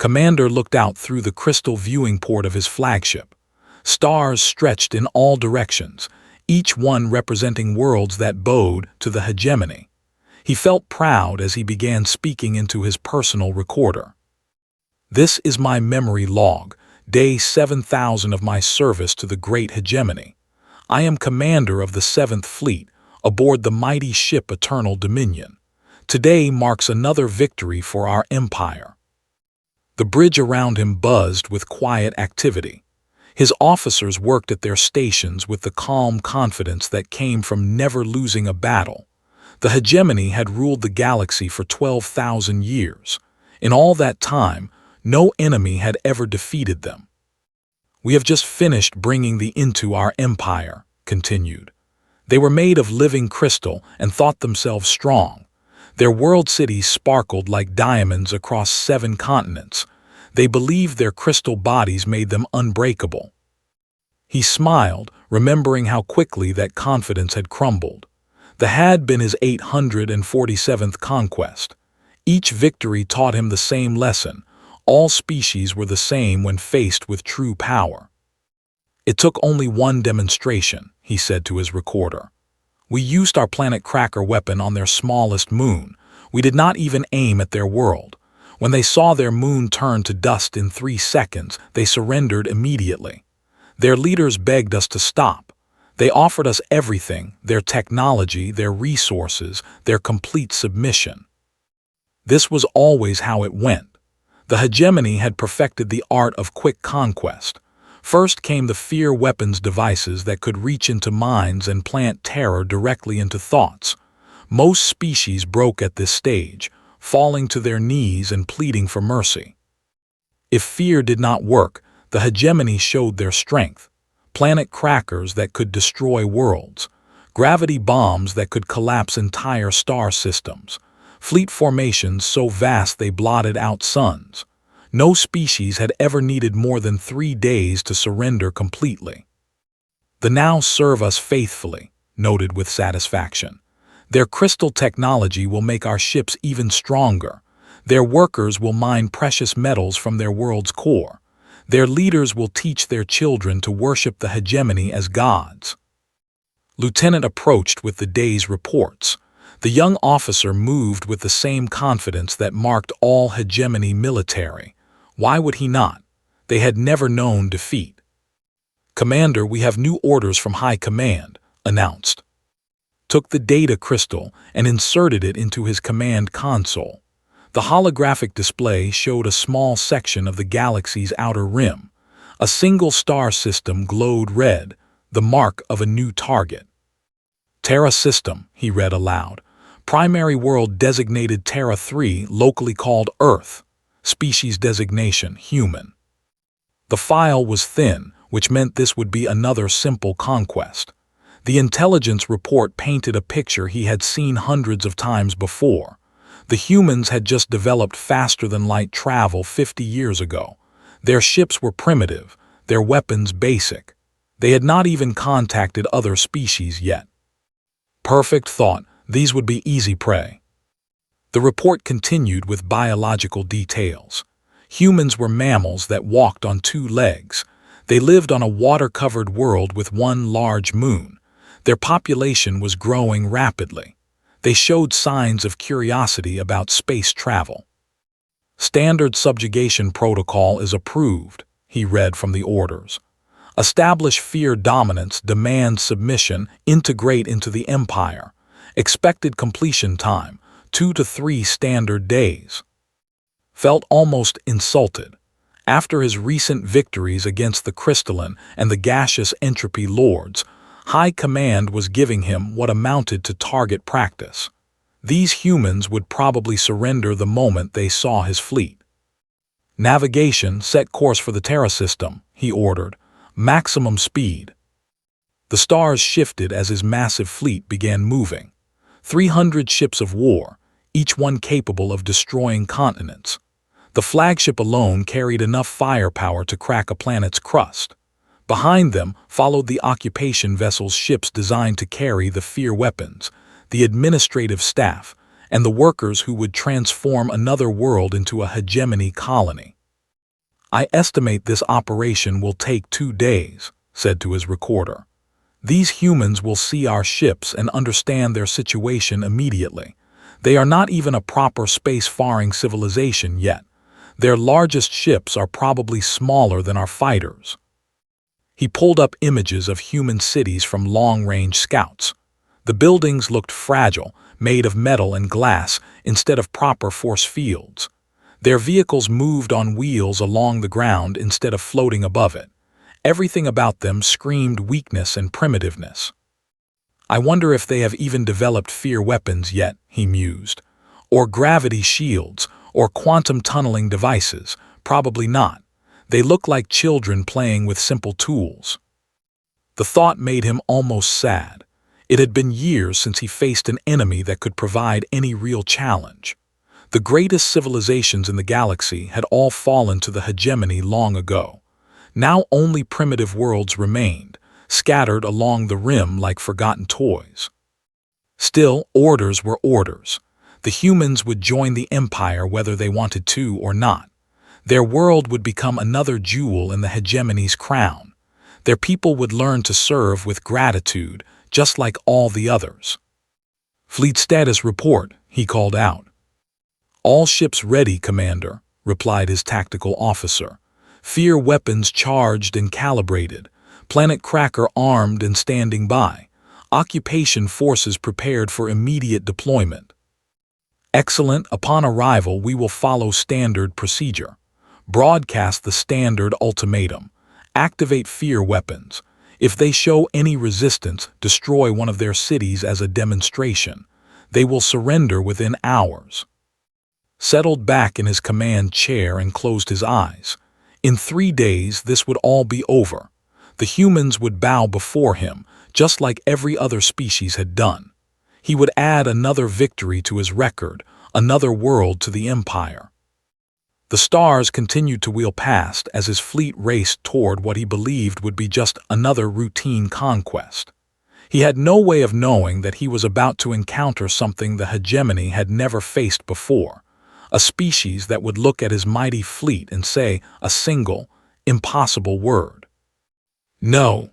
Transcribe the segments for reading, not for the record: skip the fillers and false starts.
Commander looked out through the crystal viewing port of his flagship. Stars stretched in all directions, each one representing worlds that bowed to the hegemony. He felt proud as he began speaking into his personal recorder. "This is my memory log, day 7,000 of my service to the great hegemony. I am commander of the 7th Fleet, aboard the mighty ship Eternal Dominion. Today marks another victory for our empire." The bridge around him buzzed with quiet activity. His officers worked at their stations with the calm confidence that came from never losing a battle. The hegemony had ruled the galaxy for 12,000 years. In all that time, no enemy had ever defeated them. "We have just finished bringing thee into our empire," continued. They were made of living crystal and thought themselves strong. Their world cities sparkled like diamonds across 7 continents. They believed their crystal bodies made them unbreakable. He smiled, remembering how quickly that confidence had crumbled. The had been his 847th conquest. Each victory taught him the same lesson. All species were the same when faced with true power. "It took only one demonstration," he said to his recorder. "We used our planet cracker weapon on their smallest moon. We did not even aim at their world. When they saw their moon turn to dust in 3 seconds, they surrendered immediately. Their leaders begged us to stop. They offered us everything, their technology, their resources, their complete submission. This was always how it went. The hegemony had perfected the art of quick conquest. First came the fear weapons devices that could reach into minds and plant terror directly into thoughts. Most species broke at this stage, falling to their knees and pleading for mercy. If fear did not work, the hegemony showed their strength. Planet crackers that could destroy worlds, gravity bombs that could collapse entire star systems, fleet formations so vast they blotted out suns. No species had ever needed more than 3 days to surrender completely. "The now serve us faithfully," noted with satisfaction. "Their crystal technology will make our ships even stronger. Their workers will mine precious metals from their world's core. Their leaders will teach their children to worship the hegemony as gods." Lieutenant approached with the day's reports. The young officer moved with the same confidence that marked all hegemony military. Why would he not? They had never known defeat. "Commander, we have new orders from High Command," announced. Took the data crystal and inserted it into his command console. The holographic display showed a small section of the galaxy's outer rim. A single star system glowed red, the mark of a new target. "Terra System," he read aloud. "Primary world designated Terra 3, locally called Earth. Species designation, human." The file was thin, which meant this would be another simple conquest. The intelligence report painted a picture he had seen hundreds of times before. The humans had just developed faster-than-light travel 50 years ago. Their ships were primitive, their weapons basic. They had not even contacted other species yet. Perfect thought, these would be easy prey. The report continued with biological details. Humans were mammals that walked on 2 legs. They lived on a water-covered world with 1 large moon. Their population was growing rapidly. They showed signs of curiosity about space travel. "Standard subjugation protocol is approved," he read from the orders. "Establish fear dominance, demand submission, integrate into the empire. Expected completion time, 2 to 3 standard days." Felt almost insulted. After his recent victories against the crystalline and the gaseous entropy lords, High Command was giving him what amounted to target practice. These humans would probably surrender the moment they saw his fleet. "Navigation, set course for the Terra system," he ordered. "Maximum speed." The stars shifted as his massive fleet began moving. 300 ships of war, each one capable of destroying continents. The flagship alone carried enough firepower to crack a planet's crust. Behind them followed the occupation vessel's ships designed to carry the fear weapons, the administrative staff, and the workers who would transform another world into a hegemony colony. "I estimate this operation will take 2 days," said to his recorder. "These humans will see our ships and understand their situation immediately. They are not even a proper space-faring civilization yet. Their largest ships are probably smaller than our fighters." He pulled up images of human cities from long-range scouts. The buildings looked fragile, made of metal and glass instead of proper force fields. Their vehicles moved on wheels along the ground instead of floating above it. Everything about them screamed weakness and primitiveness. "I wonder if they have even developed fear weapons yet," he mused. "Or gravity shields, or quantum tunneling devices. Probably not. They look like children playing with simple tools." The thought made him almost sad. It had been years since he faced an enemy that could provide any real challenge. The greatest civilizations in the galaxy had all fallen to the hegemony long ago. Now only primitive worlds remained, scattered along the rim like forgotten toys. Still, orders were orders. The humans would join the Empire whether they wanted to or not. Their world would become another jewel in the hegemony's crown. Their people would learn to serve with gratitude, just like all the others. "Fleet status report," he called out. "All ships ready, Commander," replied his tactical officer. "Fear weapons charged and calibrated. Planet Cracker armed and standing by. Occupation forces prepared for immediate deployment." "Excellent. Upon arrival, we will follow standard procedure. Broadcast the standard ultimatum. Activate fear weapons. If they show any resistance, destroy one of their cities as a demonstration. They will surrender within hours." Settled back in his command chair and closed his eyes. In 3 days, this would all be over. The humans would bow before him, just like every other species had done. He would add another victory to his record, another world to the Empire. The stars continued to wheel past as his fleet raced toward what he believed would be just another routine conquest. He had no way of knowing that he was about to encounter something the hegemony had never faced before. A species that would look at his mighty fleet and say a single, impossible word. "No."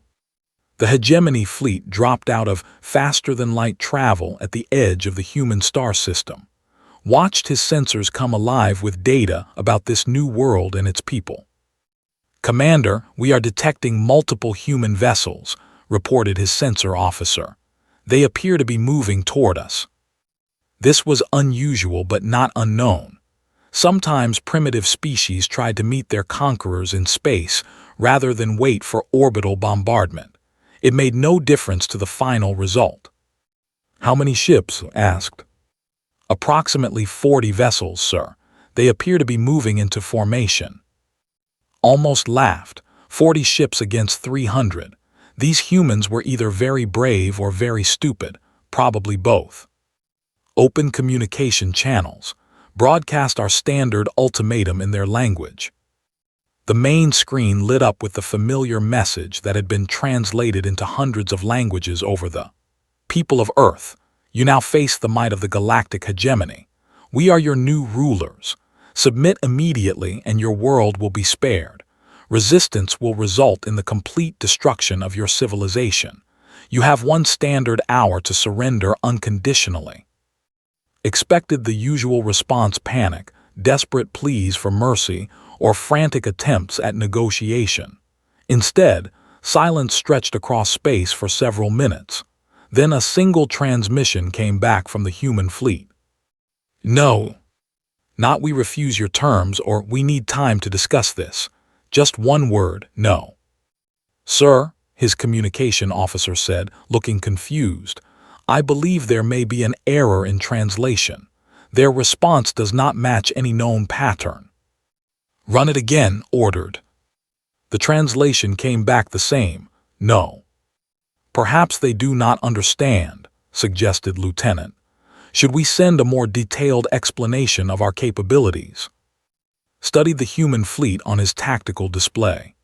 The hegemony fleet dropped out of faster-than-light travel at the edge of the human star system. Watched his sensors come alive with data about this new world and its people. "Commander, we are detecting multiple human vessels," reported his sensor officer. "They appear to be moving toward us." This was unusual but not unknown. Sometimes primitive species tried to meet their conquerors in space rather than wait for orbital bombardment. It made no difference to the final result. "How many ships?" asked. "Approximately 40 vessels, sir. They appear to be moving into formation." Almost laughed. 40 ships against 300. These humans were either very brave or very stupid, probably both. "Open communication channels. Broadcast our standard ultimatum in their language." The main screen lit up with the familiar message that had been translated into hundreds of languages over the "People of Earth, you now face the might of the galactic hegemony. We are your new rulers. Submit immediately and your world will be spared. Resistance will result in the complete destruction of your civilization. You have 1 standard hour to surrender unconditionally." Expected the usual response: panic, desperate pleas for mercy, or frantic attempts at negotiation. Instead, silence stretched across space for several minutes. Then a single transmission came back from the human fleet. "No. Not we refuse your terms or we need time to discuss this. Just one word, no." "Sir," his communication officer said, looking confused, "I believe there may be an error in translation. Their response does not match any known pattern." "Run it again," ordered. The translation came back the same, "No." "Perhaps they do not understand," suggested Lieutenant. "Should we send a more detailed explanation of our capabilities?" Studied the human fleet on his tactical display.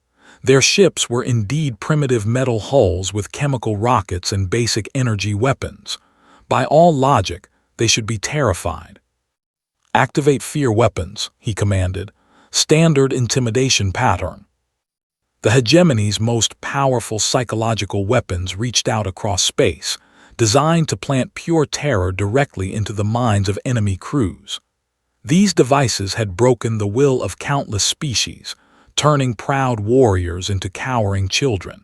Their ships were indeed primitive metal hulls with chemical rockets and basic energy weapons. By all logic, they should be terrified. "Activate fear weapons," he commanded. Standard intimidation pattern. The hegemony's most powerful psychological weapons reached out across space, designed to plant pure terror directly into the minds of enemy crews. These devices had broken the will of countless species, turning proud warriors into cowering children.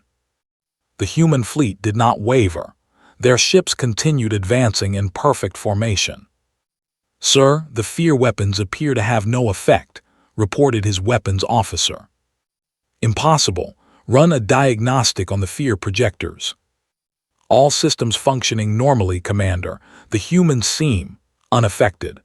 The human fleet did not waver. Their ships continued advancing in perfect formation. "Sir, the fear weapons appear to have no effect," reported his weapons officer. "Impossible. Run a diagnostic on the fear projectors." "All systems functioning normally, Commander. The humans seem unaffected."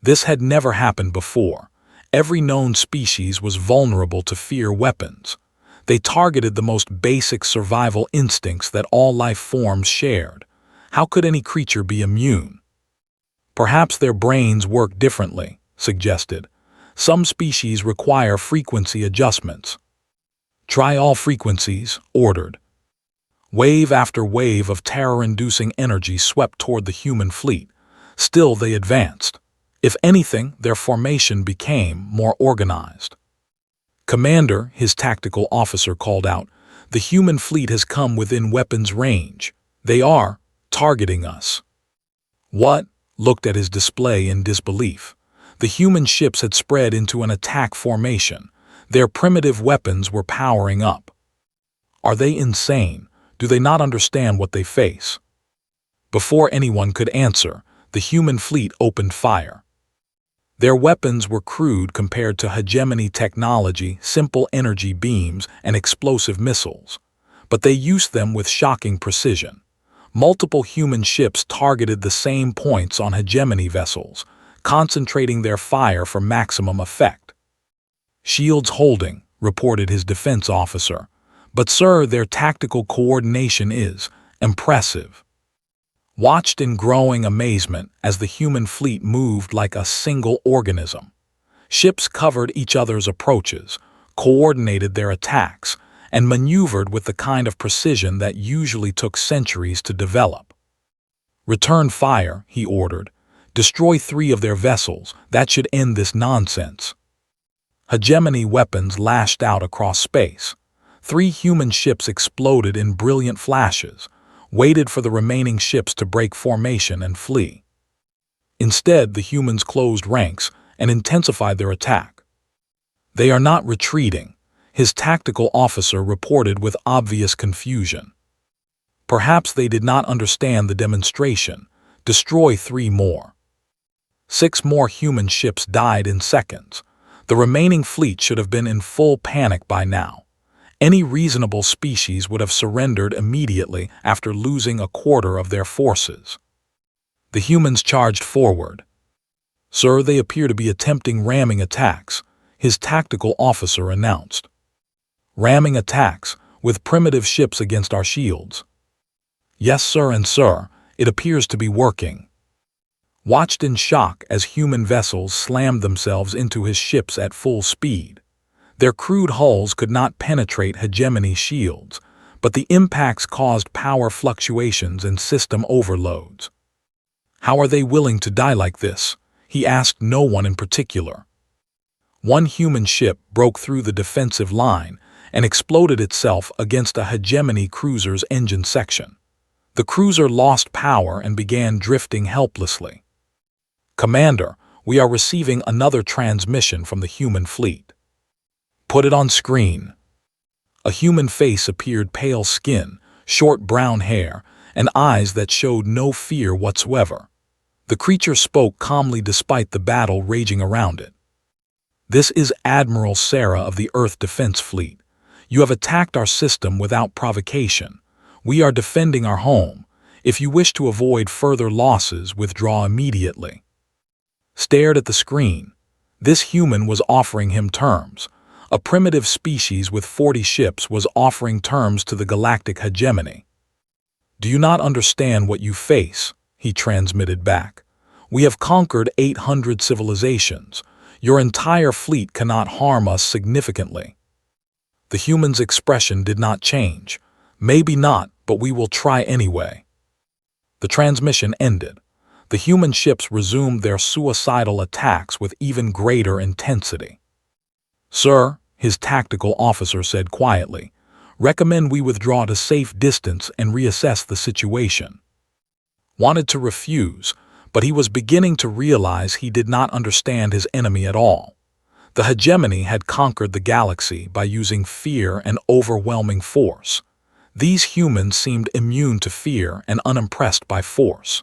This had never happened before. Every known species was vulnerable to fear weapons. They targeted the most basic survival instincts that all life forms shared. How could any creature be immune? "Perhaps their brains work differently," suggested. "Some species require frequency adjustments." "Try all frequencies," ordered. Wave after wave of terror-inducing energy swept toward the human fleet. Still they advanced. If anything, their formation became more organized. "Commander," his tactical officer called out, "the human fleet has come within weapons range. They are targeting us." "What?" Looked at his display in disbelief. The human ships had spread into an attack formation. Their primitive weapons were powering up. Are they insane? Do they not understand what they face? Before anyone could answer, the human fleet opened fire. Their weapons were crude compared to hegemony technology, simple energy beams, and explosive missiles. But they used them with shocking precision. Multiple human ships targeted the same points on hegemony vessels, concentrating their fire for maximum effect. "Shields holding," reported his defense officer. "But sir, their tactical coordination is impressive." Watched in growing amazement as the human fleet moved like a single organism. Ships covered each other's approaches, coordinated their attacks, and maneuvered with the kind of precision that usually took centuries to develop. "Return fire," he ordered. "Destroy 3 of their vessels. That should end this nonsense." Hegemony weapons lashed out across space. 3 human ships exploded in brilliant flashes, waited for the remaining ships to break formation and flee. Instead, the humans closed ranks and intensified their attack. "They are not retreating," his tactical officer reported with obvious confusion. Perhaps they did not understand the demonstration. Destroy 3 more. 6 more human ships died in seconds. The remaining fleet should have been in full panic by now. Any reasonable species would have surrendered immediately after losing a quarter of their forces. The humans charged forward. "Sir, they appear to be attempting ramming attacks," his tactical officer announced. "Ramming attacks, with primitive ships against our shields." "Yes, sir, and sir, it appears to be working." Watched in shock as human vessels slammed themselves into his ships at full speed. Their crude hulls could not penetrate hegemony shields, but the impacts caused power fluctuations and system overloads. "How are they willing to die like this?" he asked no one in particular. One human ship broke through the defensive line and exploded itself against a hegemony cruiser's engine section. The cruiser lost power and began drifting helplessly. "Commander, we are receiving another transmission from the human fleet." "Put it on screen." A human face appeared, pale skin, short brown hair, and eyes that showed no fear whatsoever. The creature spoke calmly despite the battle raging around it. "This is Admiral Sarah of the Earth Defense Fleet. You have attacked our system without provocation. We are defending our home. If you wish to avoid further losses, withdraw immediately." Stared at the screen. This human was offering him terms. A primitive species with 40 ships was offering terms to the galactic hegemony. "Do you not understand what you face?" he transmitted back. "We have conquered 800 civilizations. Your entire fleet cannot harm us significantly." The human's expression did not change. "Maybe not, but we will try anyway." The transmission ended. The human ships resumed their suicidal attacks with even greater intensity. "Sir," his tactical officer said quietly, "recommend we withdraw to safe distance and reassess the situation." Wanted to refuse, but he was beginning to realize he did not understand his enemy at all. The hegemony had conquered the galaxy by using fear and overwhelming force. These humans seemed immune to fear and unimpressed by force.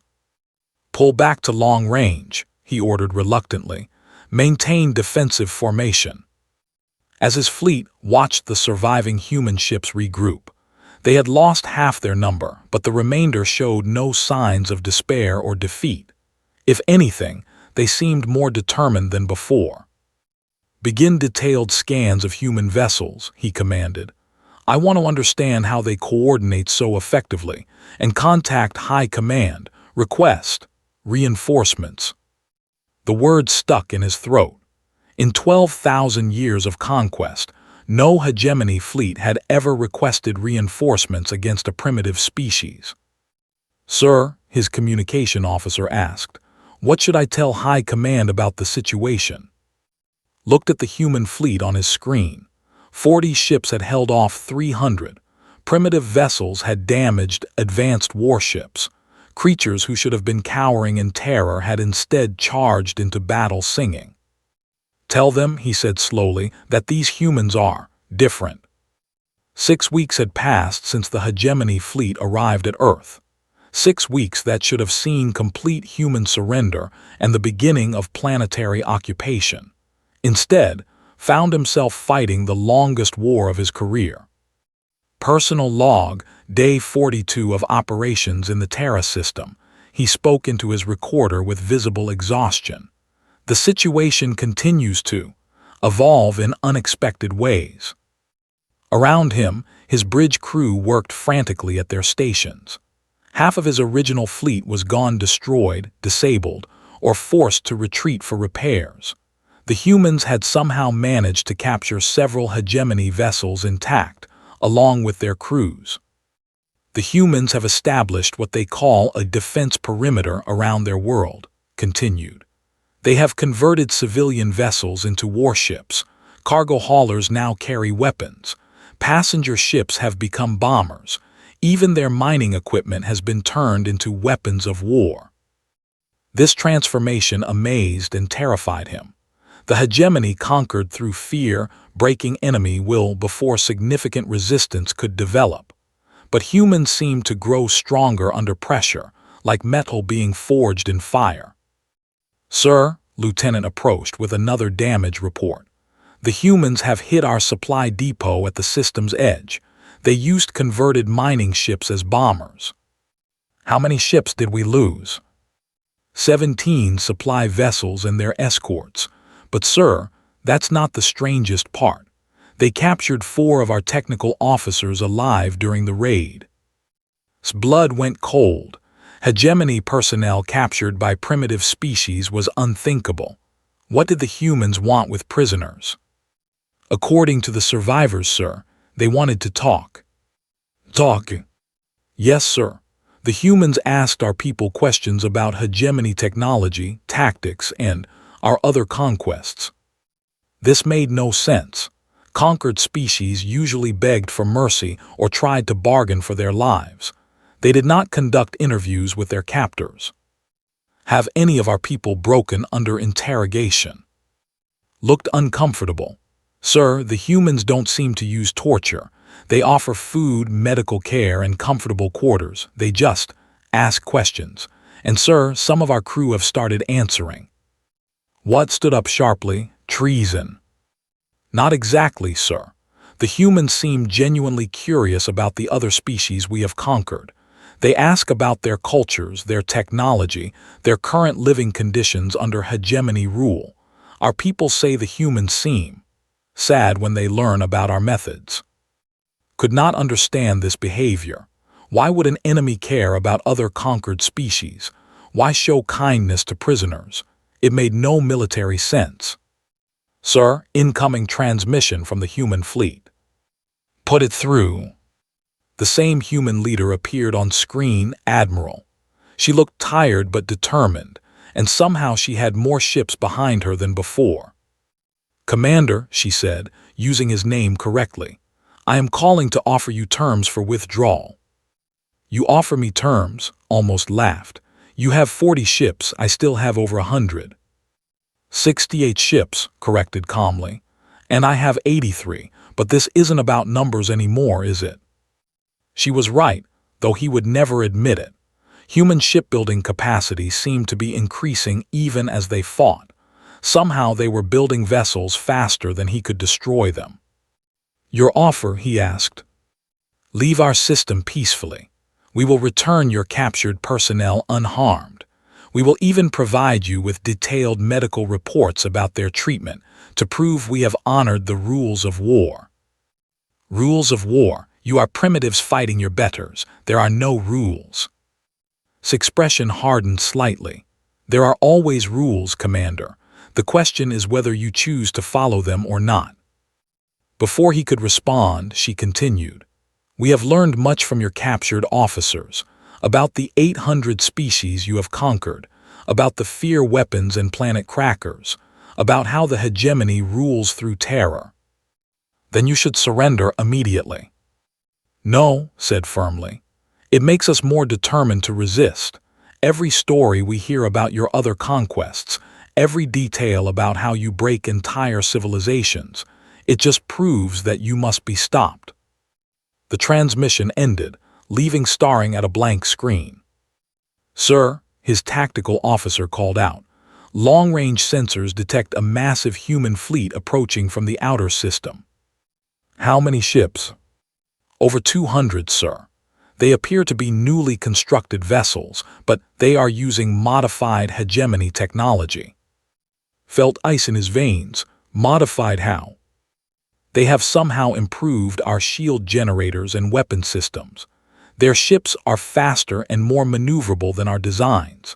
"Pull back to long range," he ordered reluctantly. "Maintain defensive formation." As his fleet watched the surviving human ships regroup, they had lost half their number, but the remainder showed no signs of despair or defeat. If anything, they seemed more determined than before. "Begin detailed scans of human vessels," he commanded. "I want to understand how they coordinate so effectively, and contact High Command. Request reinforcements." The word stuck in his throat. In 12,000 years of conquest, no hegemony fleet had ever requested reinforcements against a primitive species. "Sir," his communication officer asked, "what should I tell High Command about the situation?" Looked at the human fleet on his screen. 40 ships had held off 300. Primitive vessels had damaged advanced warships. Creatures who should have been cowering in terror had instead charged into battle singing. "Tell them," he said slowly, "that these humans are different." 6 weeks had passed since the hegemony fleet arrived at Earth. 6 weeks that should have seen complete human surrender and the beginning of planetary occupation. Instead, found himself fighting the longest war of his career. Personal log, day 42 of operations in the Terra system. He spoke into his recorder with visible exhaustion. The situation continues to evolve in unexpected ways. Around him, his bridge crew worked frantically at their stations. Half of his original fleet was gone, destroyed, disabled, or forced to retreat for repairs. The humans had somehow managed to capture several hegemony vessels intact, along with their crews. "The humans have established what they call a defense perimeter around their world," continued. "They have converted civilian vessels into warships. Cargo haulers now carry weapons. Passenger ships have become bombers. Even their mining equipment has been turned into weapons of war." This transformation amazed and terrified him. The hegemony conquered through fear, breaking enemy will before significant resistance could develop. But humans seemed to grow stronger under pressure, like metal being forged in fire. "Sir," Lieutenant approached with another damage report. "The humans have hit our supply depot at the system's edge. They used converted mining ships as bombers." "How many ships did we lose?" 17 supply vessels and their escorts. But sir, that's not the strangest part. They captured 4 of our technical officers alive during the raid. Blood went cold. Hegemony personnel captured by primitive species was unthinkable. What did the humans want with prisoners? According to the survivors, sir, they wanted to talk. Talk? Yes, sir. The humans asked our people questions about hegemony technology, tactics, and our other conquests. This made no sense. Conquered species usually begged for mercy or tried to bargain for their lives. They did not conduct interviews with their captors. Have any of our people broken under interrogation? Looked uncomfortable. Sir, the humans don't seem to use torture. They offer food, medical care, and comfortable quarters. They just ask questions. And sir, some of our crew have started answering. What stood up sharply? Treason. Not exactly, sir. The humans seem genuinely curious about the other species we have conquered. They ask about their cultures, their technology, their current living conditions under hegemony rule. Our people say the humans seem sad when they learn about our methods. Could not understand this behavior. Why would an enemy care about other conquered species? Why show kindness to prisoners? It made no military sense. Sir, incoming transmission from the human fleet. Put it through. The same human leader appeared on screen, Admiral. She looked tired but determined, and somehow she had more ships behind her than before. "Commander," she said, using his name correctly, "I am calling to offer you terms for withdrawal." "You offer me terms?" Almost laughed. "You have 40 ships, I still have over 100. 68 ships, corrected calmly. "And I have 83, but this isn't about numbers anymore, is it?" She was right, though he would never admit it. Human shipbuilding capacity seemed to be increasing even as they fought. Somehow they were building vessels faster than he could destroy them. "Your offer," he asked. "Leave our system peacefully. We will return your captured personnel unharmed. We will even provide you with detailed medical reports about their treatment to prove we have honored the rules of war." "Rules of war? You are primitives fighting your betters. There are no rules." His expression hardened slightly. "There are always rules, Commander. The question is whether you choose to follow them or not." Before he could respond, she continued, "We have learned much from your captured officers, about the 800 species you have conquered, about the fear weapons and planet crackers, about how the hegemony rules through terror. Then you should surrender immediately." "No," said firmly. "It makes us more determined to resist. Every story we hear about your other conquests, every detail about how you break entire civilizations, it just proves that you must be stopped." The transmission ended, leaving staring at a blank screen. "Sir," his tactical officer called out, "long-range sensors detect a massive human fleet approaching from the outer system." "How many ships?" "Over 200, sir. They appear to be newly constructed vessels, but they are using modified hegemony technology." Felt ice in his veins. Modified how? "They have somehow improved our shield generators and weapon systems. Their ships are faster and more maneuverable than our designs."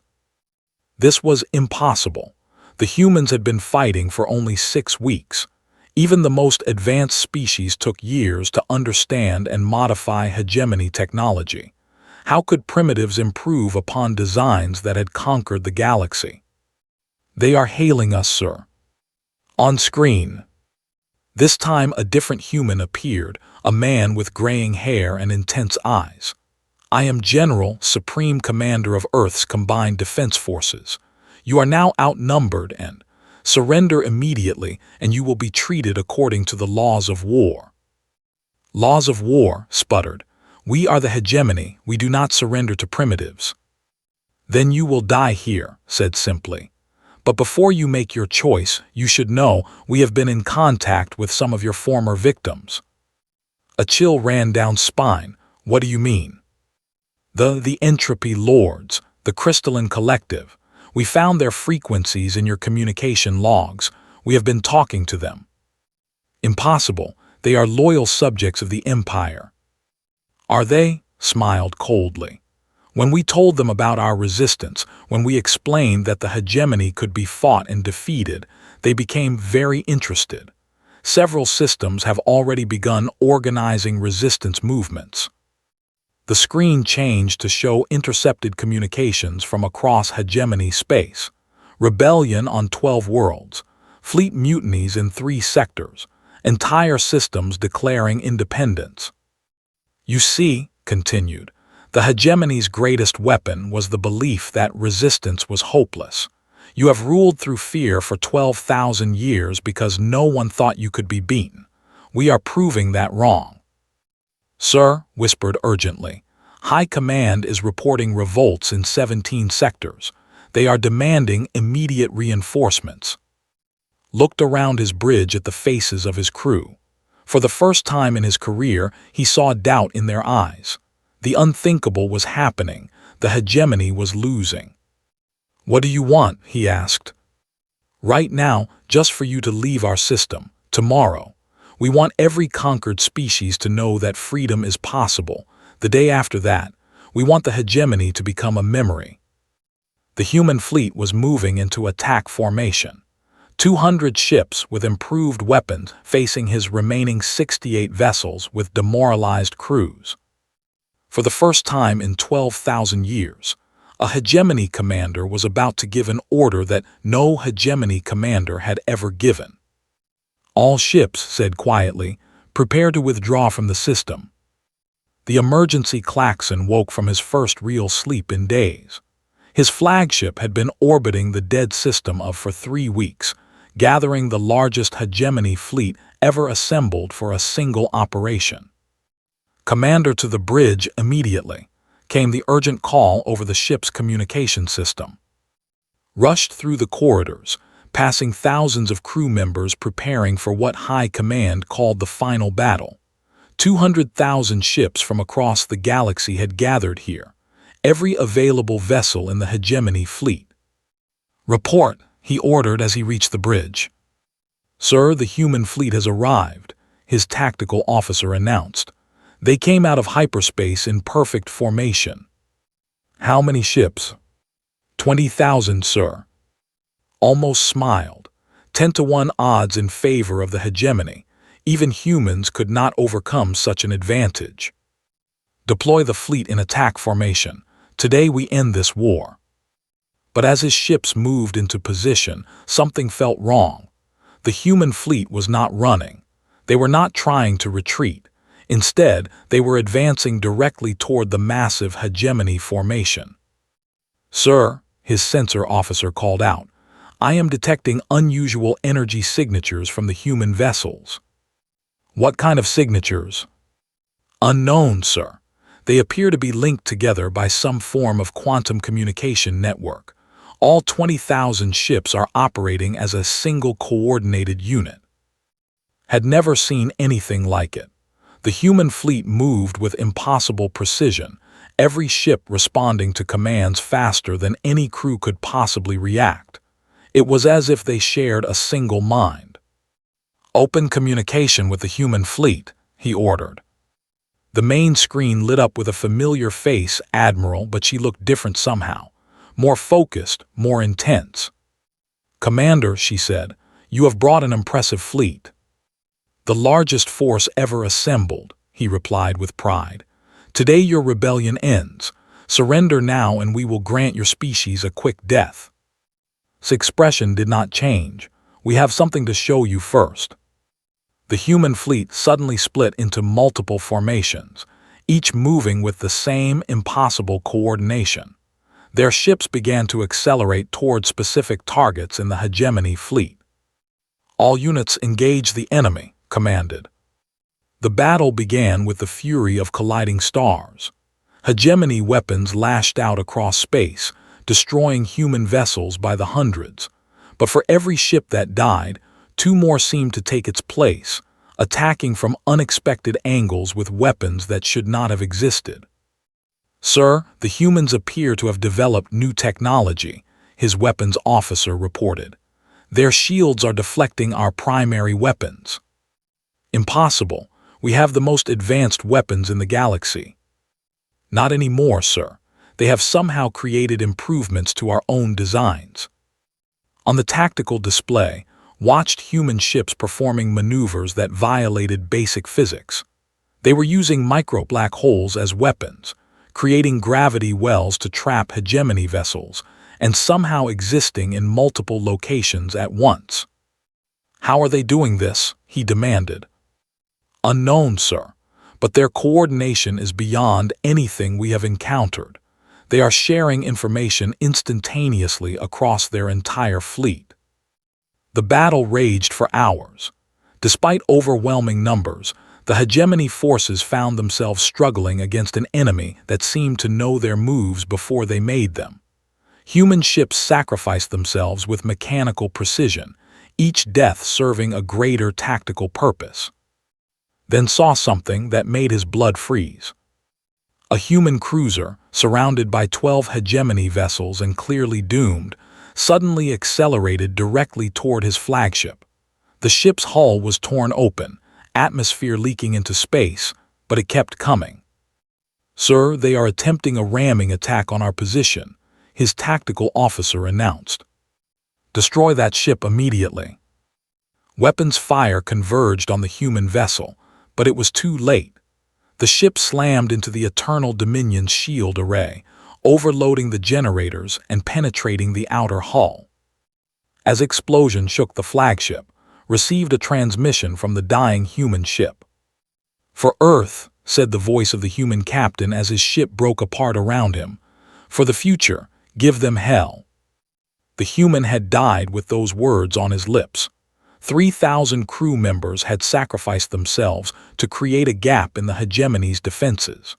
This was impossible. The humans had been fighting for only 6 weeks. Even the most advanced species took years to understand and modify hegemony technology. How could primitives improve upon designs that had conquered the galaxy? "They are hailing us, sir." On screen. This time a different human appeared, a man with graying hair and intense eyes. "I am General, Supreme Commander of Earth's Combined Defense Forces. You are now outnumbered and surrender immediately, and you will be treated according to the laws of war." "Laws of war," sputtered. "We are the hegemony. We do not surrender to primitives." "Then you will die here," said simply. "But before you make your choice, you should know we have been in contact with some of your former victims." A chill ran down spine. "What do you mean?" The Entropy Lords, the Crystalline Collective. We found their frequencies in your communication logs. We have been talking to them." "Impossible. They are loyal subjects of the Empire." "Are they?" Smiled coldly. "When we told them about our resistance, when we explained that the hegemony could be fought and defeated, they became very interested. Several systems have already begun organizing resistance movements." The screen changed to show intercepted communications from across hegemony space. Rebellion on 12 worlds, fleet mutinies in 3 sectors, entire systems declaring independence. "You see," continued, "the hegemony's greatest weapon was the belief that resistance was hopeless. You have ruled through fear for 12,000 years because no one thought you could be beaten. We are proving that wrong." "Sir," whispered urgently, "High Command is reporting revolts in 17 sectors. They are demanding immediate reinforcements." Looked around his bridge at the faces of his crew. For the first time in his career, he saw doubt in their eyes. The unthinkable was happening. The hegemony was losing. "What do you want?" he asked. "Right now, just for you to leave our system. Tomorrow. We want every conquered species to know that freedom is possible. The day after that, we want the hegemony to become a memory." The human fleet was moving into attack formation. 200 ships with improved weapons facing his remaining 68 vessels with demoralized crews. For the first time in 12,000 years, a hegemony commander was about to give an order that no hegemony commander had ever given. All ships said quietly, prepare to withdraw from the system. The emergency klaxon woke from his first real sleep in days. His flagship had been orbiting the dead system for 3 weeks, gathering the largest hegemony fleet ever assembled for a single operation. Commander, to the bridge immediately, came the urgent call over the ship's communication system. Rushed through the corridors, passing thousands of crew members preparing for what High Command called the final battle. 200,000 ships from across the galaxy had gathered here, every available vessel in the hegemony fleet. Report, he ordered as he reached the bridge. Sir, the human fleet has arrived, his tactical officer announced. They came out of hyperspace in perfect formation. How many ships? 20,000, sir. Almost smiled. 10-to-1 odds in favor of the hegemony. Even humans could not overcome such an advantage. Deploy the fleet in attack formation. Today we end this war. But as his ships moved into position, something felt wrong. The human fleet was not running. They were not trying to retreat. Instead, they were advancing directly toward the massive hegemony formation. Sir, his sensor officer called out, I am detecting unusual energy signatures from the human vessels. What kind of signatures? Unknown, sir. They appear to be linked together by some form of quantum communication network. All 20,000 ships are operating as a single coordinated unit. Had never seen anything like it. The human fleet moved with impossible precision, every ship responding to commands faster than any crew could possibly react. It was as if they shared a single mind. Open communication with the human fleet, he ordered. The main screen lit up with a familiar face, Admiral, but she looked different somehow. More focused, more intense. Commander, she said, you have brought an impressive fleet. The largest force ever assembled, he replied with pride. Today your rebellion ends. Surrender now and we will grant your species a quick death. His expression did not change. We have something to show you first. The human fleet suddenly split into multiple formations, each moving with the same impossible coordination. Their ships began to accelerate toward specific targets in the hegemony fleet. All units engage the enemy, commanded. The battle began with the fury of colliding stars. Hegemony weapons lashed out across space, destroying human vessels by the hundreds. But for every ship that died, 2 more seemed to take its place, attacking from unexpected angles with weapons that should not have existed. Sir, the humans appear to have developed new technology, his weapons officer reported. Their shields are deflecting our primary weapons. Impossible. We have the most advanced weapons in the galaxy. Not anymore, sir. They have somehow created improvements to our own designs. On the tactical display, watched human ships performing maneuvers that violated basic physics. They were using micro-black holes as weapons, creating gravity wells to trap hegemony vessels, and somehow existing in multiple locations at once. How are they doing this? He demanded. Unknown, sir, but their coordination is beyond anything we have encountered. They are sharing information instantaneously across their entire fleet. The battle raged for hours. Despite overwhelming numbers, the hegemony forces found themselves struggling against an enemy that seemed to know their moves before they made them. Human ships sacrificed themselves with mechanical precision, each death serving a greater tactical purpose. Then saw something that made his blood freeze. A human cruiser, surrounded by 12 hegemony vessels and clearly doomed, suddenly accelerated directly toward his flagship. The ship's hull was torn open, atmosphere leaking into space, but it kept coming. Sir, they are attempting a ramming attack on our position, his tactical officer announced. Destroy that ship immediately. Weapons fire converged on the human vessel, but it was too late. The ship slammed into the Eternal Dominion's shield array, overloading the generators and penetrating the outer hull. As explosion shook the flagship, received a transmission from the dying human ship. "For Earth," said the voice of the human captain as his ship broke apart around him. "For the future, give them hell." The human had died with those words on his lips. 3,000 crew members had sacrificed themselves to create a gap in the hegemony's defenses.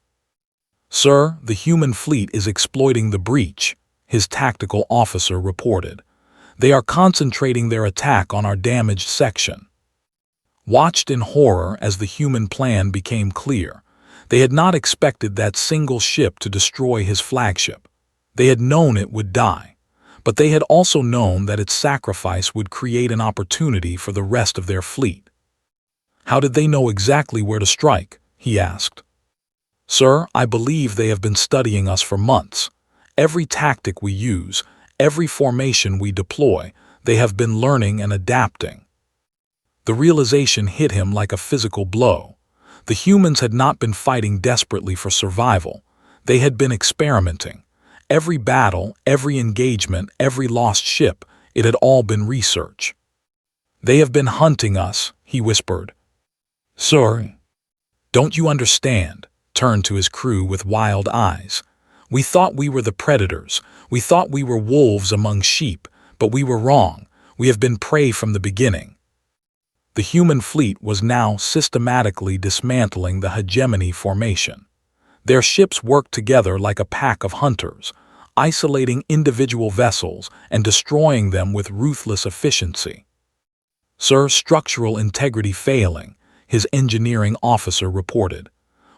"Sir, the human fleet is exploiting the breach," his tactical officer reported. "They are concentrating their attack on our damaged section." Watched in horror as the human plan became clear. They had not expected that single ship to destroy his flagship. They had known it would die, but they had also known that its sacrifice would create an opportunity for the rest of their fleet. "How did they know exactly where to strike?" he asked. "Sir, I believe they have been studying us for months. Every tactic we use, every formation we deploy, they have been learning and adapting." The realization hit him like a physical blow. The humans had not been fighting desperately for survival. They had been experimenting. Every battle, every engagement, every lost ship, it had all been research. "They have been hunting us," he whispered. "Sir, don't you understand?" Turned to his crew with wild eyes. "We thought we were the predators. We thought we were wolves among sheep, but we were wrong. We have been prey from the beginning." The human fleet was now systematically dismantling the hegemony formation. Their ships worked together like a pack of hunters, isolating individual vessels and destroying them with ruthless efficiency. "Sir, structural integrity failing," his engineering officer reported.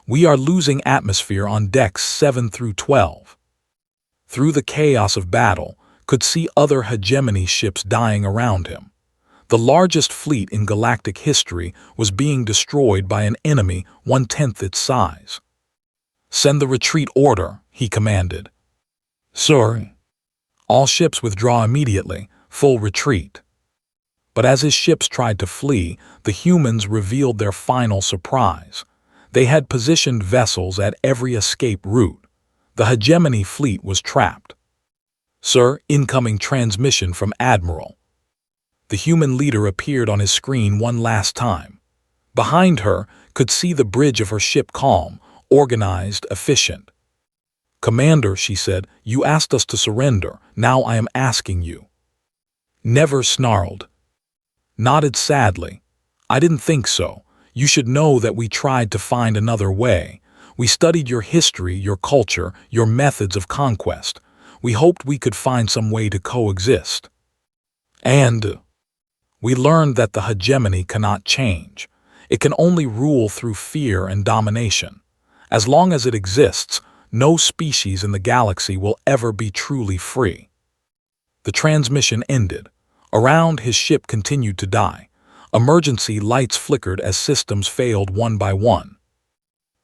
"We are losing atmosphere on decks 7 through 12. Through the chaos of battle, could see other hegemony ships dying around him. The largest fleet in galactic history was being destroyed by an enemy 1/10 its size. "Send the retreat order," he commanded. "Sir." "All ships withdraw immediately, full retreat." But as his ships tried to flee, the humans revealed their final surprise. They had positioned vessels at every escape route. The hegemony fleet was trapped. "Sir, incoming transmission from Admiral." The human leader appeared on his screen one last time. Behind her, could see the bridge of her ship calm, organized, efficient. "Commander," she said, "you asked us to surrender. Now I am asking you." Never snarled. Nodded sadly. "I didn't think so. You should know that we tried to find another way. We studied your history, your culture, your methods of conquest. We hoped we could find some way to coexist. And we learned that the hegemony cannot change. It can only rule through fear and domination. As long as it exists, no species in the galaxy will ever be truly free." The transmission ended. Around, his ship continued to die. Emergency lights flickered as systems failed one by one.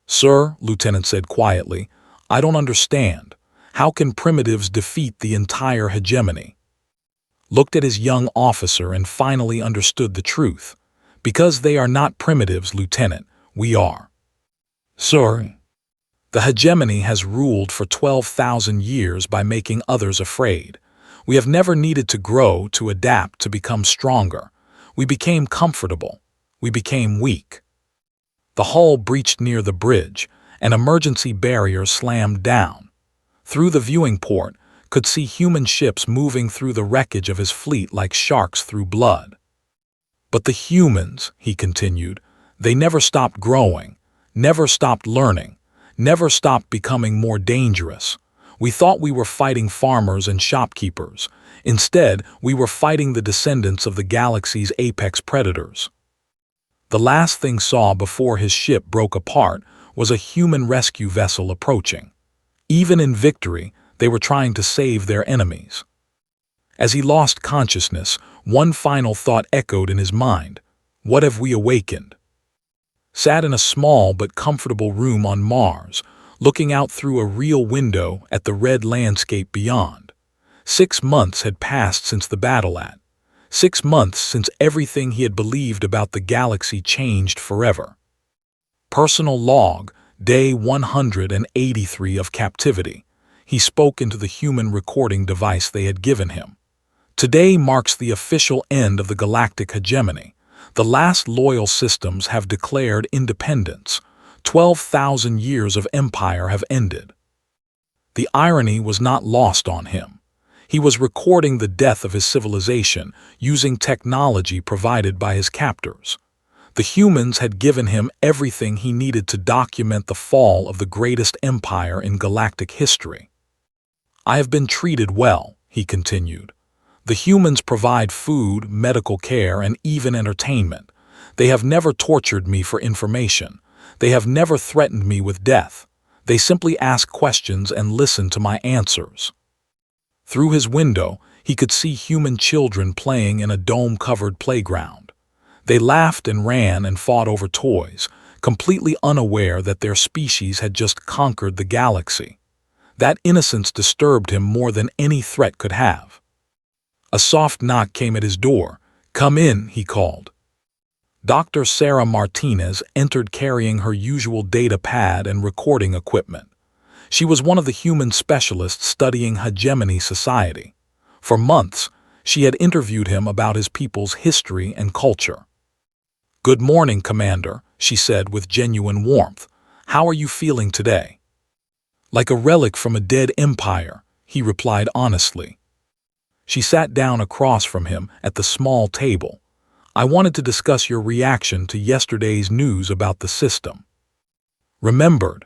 "Sir," Lieutenant said quietly, "I don't understand. How can primitives defeat the entire hegemony?" Looked at his young officer and finally understood the truth. "Because they are not primitives, Lieutenant, we are." "Sir." "The hegemony has ruled for 12,000 years by making others afraid. We have never needed to grow, to adapt, to become stronger. We became comfortable. We became weak." The hull breached near the bridge. An emergency barrier slammed down. Through the viewing port, could see human ships moving through the wreckage of his fleet like sharks through blood. "But the humans," he continued, "they never stopped growing, never stopped learning, never stopped becoming more dangerous. We thought we were fighting farmers and shopkeepers. Instead, we were fighting the descendants of the galaxy's apex predators." The last thing saw before his ship broke apart was a human rescue vessel approaching. Even in victory, they were trying to save their enemies. As he lost consciousness, one final thought echoed in his mind. What have we awakened? Sat in a small but comfortable room on Mars, looking out through a real window at the red landscape beyond. 6 months had passed since the battle at. 6 months since everything he had believed about the galaxy changed forever. Personal log, day 183 of captivity. He spoke into the human recording device they had given him. Today marks the official end of the galactic hegemony. The last loyal systems have declared independence. 12,000 years of empire have ended. The irony was not lost on him. He was recording the death of his civilization using technology provided by his captors. The humans had given him everything he needed to document the fall of the greatest empire in galactic history. "I have been treated well," he continued. "The humans provide food, medical care, and even entertainment. They have never tortured me for information. They have never threatened me with death. They simply ask questions and listen to my answers." Through his window, he could see human children playing in a dome-covered playground. They laughed and ran and fought over toys, completely unaware that their species had just conquered the galaxy. That innocence disturbed him more than any threat could have. A soft knock came at his door. "Come in," he called. Dr. Sarah Martinez entered carrying her usual data pad and recording equipment. She was one of the human specialists studying hegemony society. For months, she had interviewed him about his people's history and culture. "Good morning, Commander," she said with genuine warmth. "How are you feeling today?" "Like a relic from a dead empire," he replied honestly. She sat down across from him at the small table. "I wanted to discuss your reaction to yesterday's news about the system." Remembered,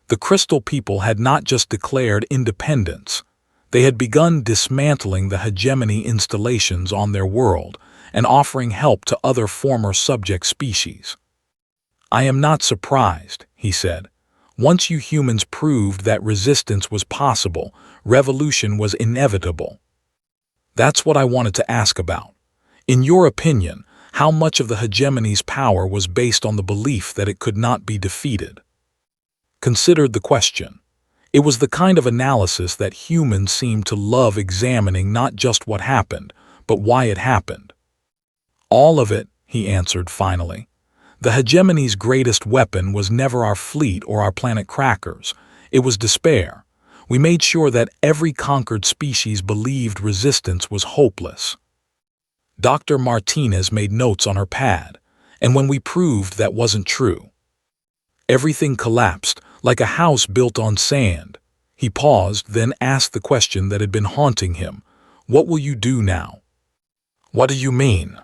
the Crystal people had not just declared independence. They had begun dismantling the hegemony installations on their world and offering help to other former subject species. "I am not surprised," he said. "Once you humans proved that resistance was possible, revolution was inevitable." "That's what I wanted to ask about. In your opinion, how much of the hegemony's power was based on the belief that it could not be defeated?" Considered the question. It was the kind of analysis that humans seemed to love, examining not just what happened, but why it happened. "All of it," he answered finally. "The hegemony's greatest weapon was never our fleet or our planet crackers. It was despair. We made sure that every conquered species believed resistance was hopeless." Dr. Martinez made notes on her pad, "And when we proved that wasn't true, everything collapsed, like a house built on sand." He paused, then asked the question that had been haunting him. "What will you do now?" "What do you mean?"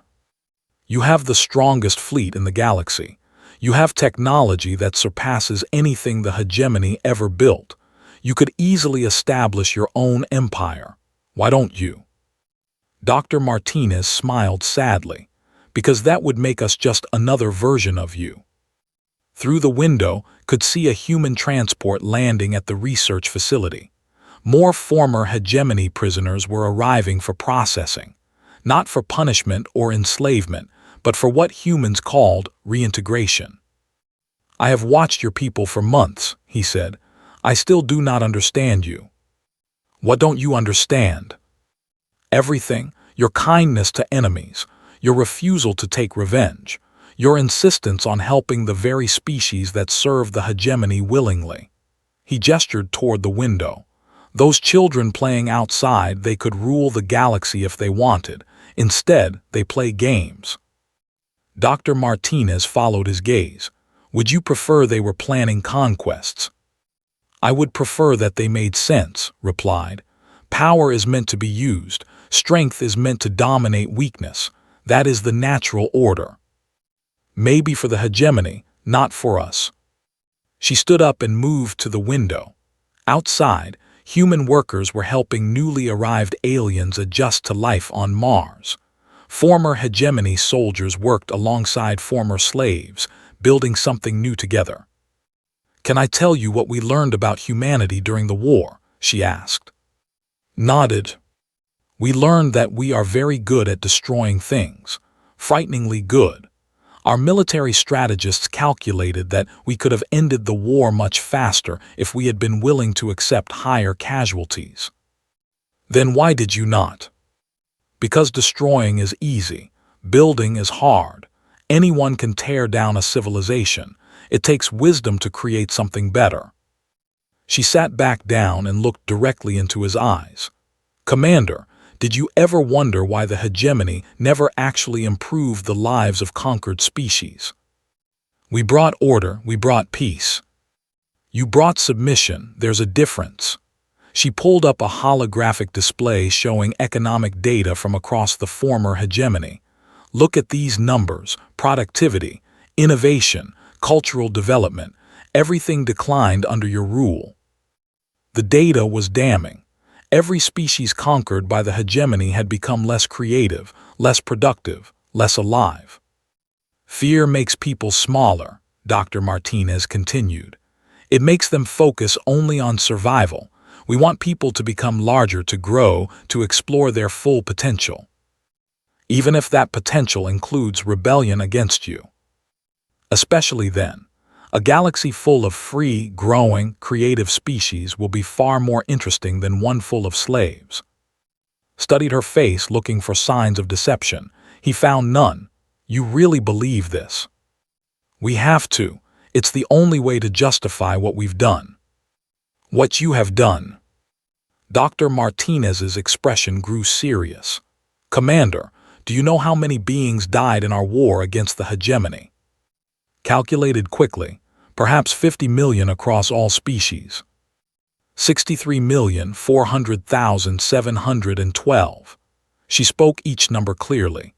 "You have the strongest fleet in the galaxy. You have technology that surpasses anything the hegemony ever built. You could easily establish your own empire. Why don't you?" Dr. Martinez smiled sadly. "Because that would make us just another version of you." Through the window, could see a human transport landing at the research facility. More former hegemony prisoners were arriving for processing, not for punishment or enslavement, but for what humans called reintegration. "I have watched your people for months," he said. "I still do not understand you." "What don't you understand?" "Everything. Your kindness to enemies, your refusal to take revenge, your insistence on helping the very species that serve the hegemony willingly." He gestured toward the window. "Those children playing outside, they could rule the galaxy if they wanted. Instead, they play games." Dr. Martinez followed his gaze. "Would you prefer they were planning conquests?" "I would prefer that they made sense," replied. "Power is meant to be used. Strength is meant to dominate weakness. That is the natural order. Maybe for the hegemony, not for us." She stood up and moved to the window. Outside, human workers were helping newly arrived aliens adjust to life on Mars. Former hegemony soldiers worked alongside former slaves, building something new together. "Can I tell you what we learned about humanity during the war?" she asked. Nodded. "We learned that we are very good at destroying things, frighteningly good. Our military strategists calculated that we could have ended the war much faster if we had been willing to accept higher casualties." "Then why did you not?" "Because destroying is easy, building is hard. Anyone can tear down a civilization. It takes wisdom to create something better." She sat back down and looked directly into his eyes. "Commander, Did you ever wonder why the hegemony never actually improved the lives of conquered species? We brought order, we brought peace. You brought submission, there's a difference. She pulled up a holographic display showing economic data from across the former hegemony. Look at these numbers: productivity, innovation, cultural development. Everything declined under your rule. The data was damning. Every species conquered by the hegemony had become less creative, less productive, less alive. Fear makes people smaller, Dr. Martinez continued. It makes them focus only on survival. We want people to become larger, to grow, to explore their full potential. Even if that potential includes rebellion against you. Especially then, a galaxy full of free, growing, creative species will be far more interesting than one full of slaves. Studied her face looking for signs of deception. He found none. You really believe this? We have to. It's the only way to justify what we've done. What you have done. Dr. Martinez's expression grew serious. Commander, do you know how many beings died in our war against the hegemony? Calculated quickly, perhaps 50 million across all species. 63,400,712. She spoke each number clearly.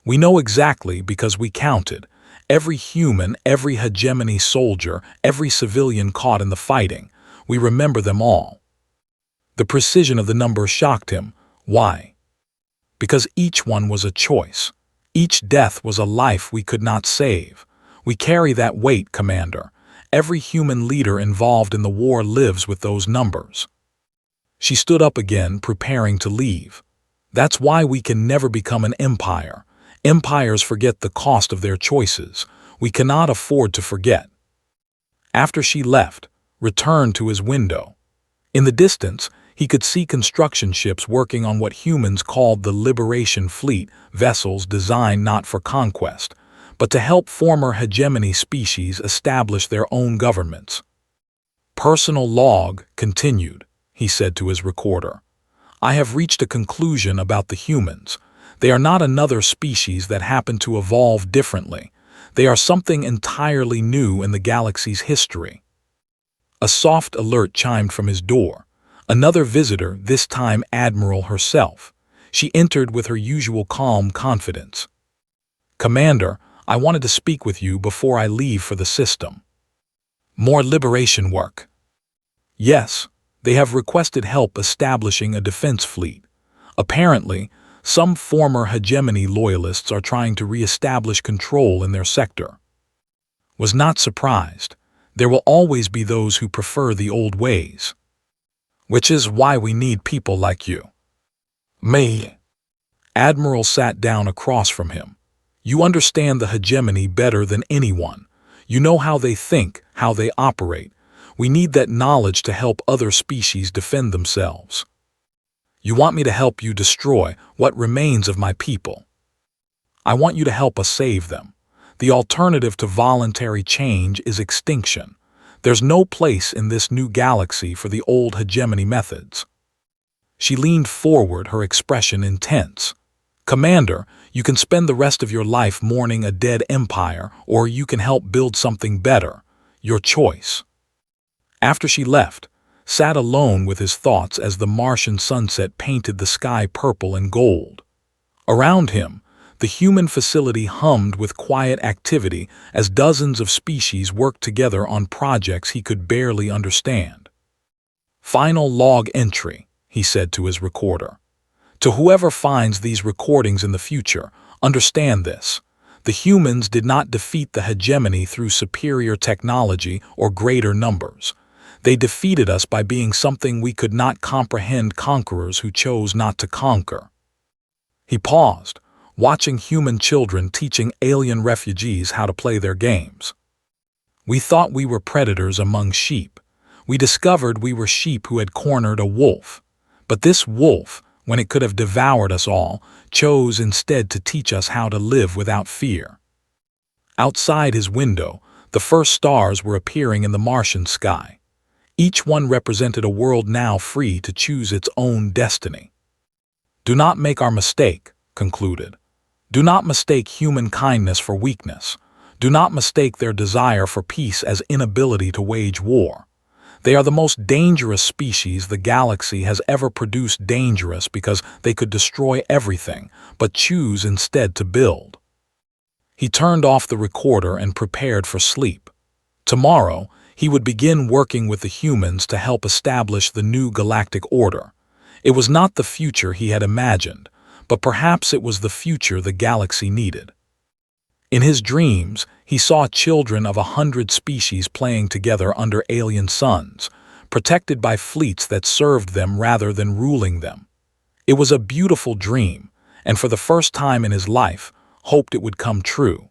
We know exactly because we counted. Every human, every hegemony soldier, every civilian caught in the fighting. We remember them all. The precision of the number shocked him. Why? Because each one was a choice. Each death was a life we could not save. We carry that weight, Commander. Every human leader involved in the war lives with those numbers. She stood up again, preparing to leave. That's why we can never become an empire. Empires forget the cost of their choices. We cannot afford to forget. After she left, returned to his window. In the distance, he could see construction ships working on what humans called the Liberation Fleet, vessels designed not for conquest, but to help former hegemony species establish their own governments. Personal log continued, he said to his recorder. I have reached a conclusion about the humans. They are not another species that happen to evolve differently. They are something entirely new in the galaxy's history. A soft alert chimed from his door. Another visitor, this time Admiral herself. She entered with her usual calm confidence. Commander, I wanted to speak with you before I leave for the system. More liberation work. Yes, they have requested help establishing a defense fleet. Apparently, some former hegemony loyalists are trying to re-establish control in their sector. Was not surprised. There will always be those who prefer the old ways. Which is why we need people like you. Me. Admiral sat down across from him. You understand the hegemony better than anyone. You know how they think, how they operate. We need that knowledge to help other species defend themselves. You want me to help you destroy what remains of my people. I want you to help us save them. The alternative to voluntary change is extinction. There's no place in this new galaxy for the old hegemony methods. She leaned forward, her expression intense. Commander, you can spend the rest of your life mourning a dead empire, or you can help build something better. Your choice. After she left, sat alone with his thoughts as the Martian sunset painted the sky purple and gold. Around him, the human facility hummed with quiet activity as dozens of species worked together on projects he could barely understand. Final log entry, he said to his recorder. To whoever finds these recordings in the future, understand this. The humans did not defeat the hegemony through superior technology or greater numbers. They defeated us by being something we could not comprehend, conquerors who chose not to conquer. He paused, watching human children teaching alien refugees how to play their games. We thought we were predators among sheep. We discovered we were sheep who had cornered a wolf. But this wolf, when it could have devoured us all, chose instead to teach us how to live without fear. Outside his window, the first stars were appearing in the Martian sky. Each one represented a world now free to choose its own destiny. Do not make our mistake, concluded. Do not mistake human kindness for weakness. Do not mistake their desire for peace as inability to wage war. They are the most dangerous species the galaxy has ever produced, dangerous because they could destroy everything, but choose instead to build. He turned off the recorder and prepared for sleep. Tomorrow, he would begin working with the humans to help establish the new galactic order. It was not the future he had imagined, but perhaps it was the future the galaxy needed. In his dreams, he saw children of 100 species playing together under alien suns, protected by fleets that served them rather than ruling them. It was a beautiful dream, and for the first time in his life, hoped it would come true.